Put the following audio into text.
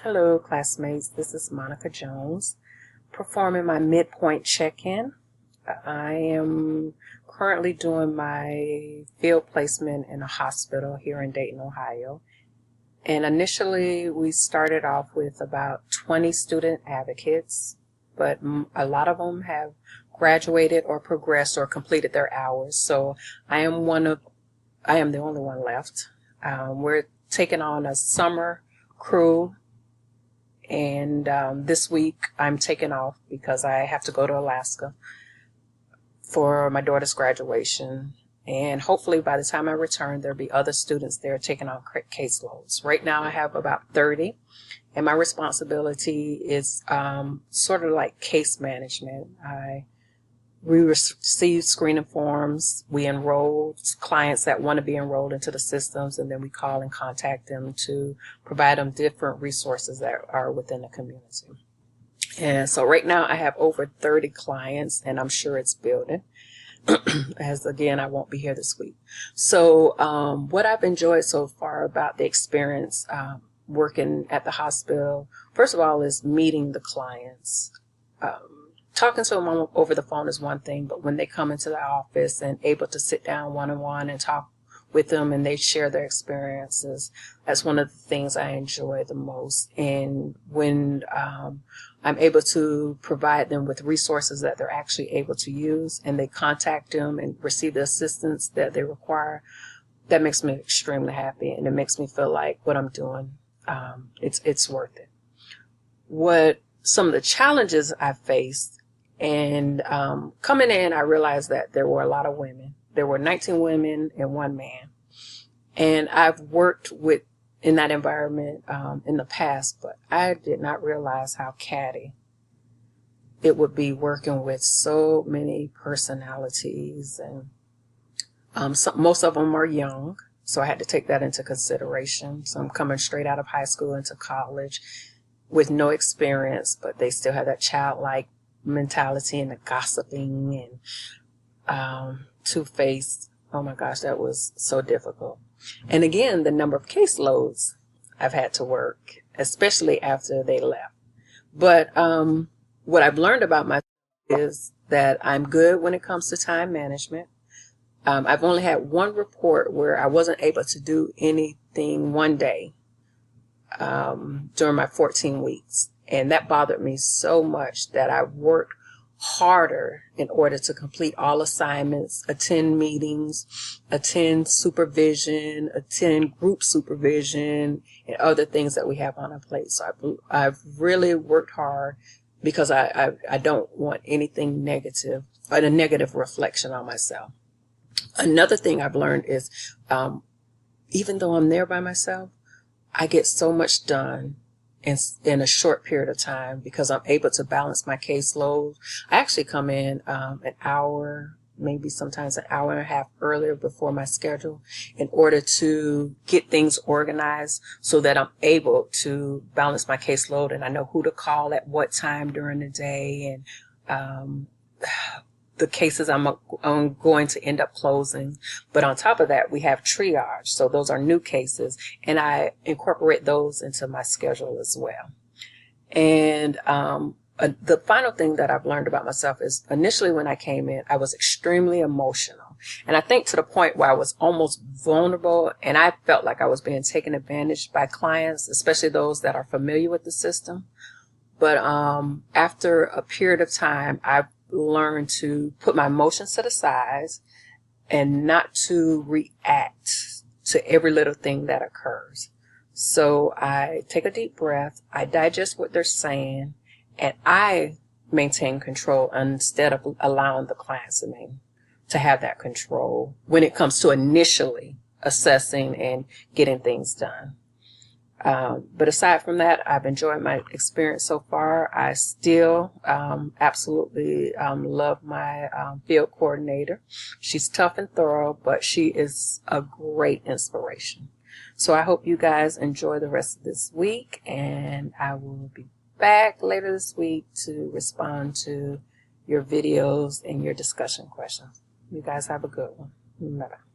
Hello, classmates. This is Monica Jones performing my midpoint check-in. I am currently doing my field placement in a hospital here in Dayton, Ohio. And initially, we started off with about 20 student advocates, but a lot of them have graduated or progressed or completed their hours. So I am the only one left. We're taking on a summer crew. And this week I'm taking off because I have to go to Alaska for my daughter's graduation. And hopefully by the time I return, there'll be other students there taking on caseloads. Right now I have about 30, and my responsibility is sort of like case management. We receive screening forms. We enroll clients that want to be enrolled into the systems, and then we call and contact them to provide them different resources that are within the community. And so right now I have over 30 clients, and I'm sure it's building. As again, I won't be here this week. So what I've enjoyed so far about the experience working at the hospital, first of all, is meeting the clients. Talking to them over the phone is one thing, but when they come into the office and able to sit down one-on-one and talk with them and they share their experiences, that's one of the things I enjoy the most. And when I'm able to provide them with resources that they're actually able to use and they contact them and receive the assistance that they require, that makes me extremely happy, and it makes me feel like what I'm doing, it's worth it. What some of the challenges I faced, and coming in, I realized that there were a lot of women. There were 19 women and one man. And I've worked in that environment in the past, but I did not realize how catty it would be working with so many personalities. And most of them are young, so I had to take that into consideration. So I'm coming straight out of high school into college with no experience, but they still have that childlike mentality and the gossiping and two-faced. Oh my gosh, that was so difficult. And again, the number of caseloads I've had to work, especially after they left. But what I've learned about myself is that I'm good when it comes to time management. I've only had one report where I wasn't able to do anything one day during my 14 weeks. And that bothered me so much that I worked harder in order to complete all assignments, attend meetings, attend supervision, attend group supervision, and other things that we have on our plate. So I've really worked hard because I don't want anything negative, or a negative reflection on myself. Another thing I've learned is even though I'm there by myself, I get so much done in a short period of time because I'm able to balance my caseload. I actually come in an hour, maybe sometimes an hour and a half earlier before my schedule in order to get things organized so that I'm able to balance my caseload and I know who to call at what time during the day and the cases I'm going to end up closing. But on top of that, we have triage. So those are new cases, and I incorporate those into my schedule as well. And the final thing that I've learned about myself is initially when I came in, I was extremely emotional. And I think to the point where I was almost vulnerable, and I felt like I was being taken advantage by clients, especially those that are familiar with the system. But after a period of time, I've learned to put my emotions to the side and not to react to every little thing that occurs. So I take a deep breath, I digest what they're saying, and I maintain control instead of allowing the clients to have that control when it comes to initially assessing and getting things done. But aside from that, I've enjoyed my experience so far. I still absolutely love my field coordinator. She's tough and thorough, but she is a great inspiration. So I hope you guys enjoy the rest of this week, and I will be back later this week to respond to your videos and your discussion questions. You guys have a good one. Bye-bye.